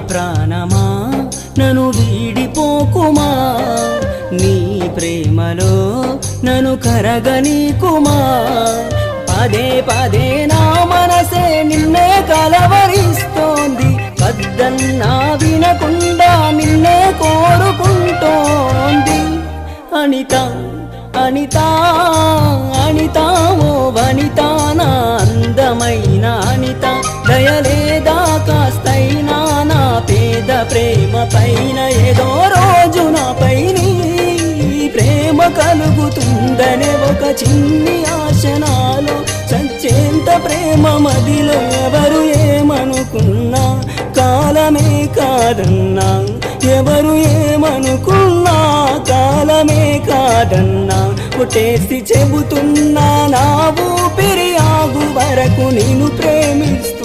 ప్రాణమా నన్ను వీడిపోకుమా, నీ ప్రేమలో నన్ను కరగనీకుమా. పదే పదే నా మనసే నిన్నే కలవరిస్తోంది, వద్దన్నా వినకుండా నిన్నే కోరుకుంటోంది. అనిత అనిత అనిత ఓ వనిత, నా అందమైన అనిత, దయలేదా కాస్తైనా నా పేద ప్రేమ పైన? ఏదో రోజు నాపై నీ ప్రేమ కలుగుతుందనే ఒక చిన్ని ఆశ నాలో, చచ్చేంత ప్రేమ మదిలో ఎవరు ఏమనుకున్నా కాలమే కాదన్నా, ఎవరు ఏమనుకున్నా కాలమే కాదన్నా. కొట్టేసి చెబుతున్నా నా ఊపిరి ఆగు వరకు నిన్ను ప్రేమిస్తా.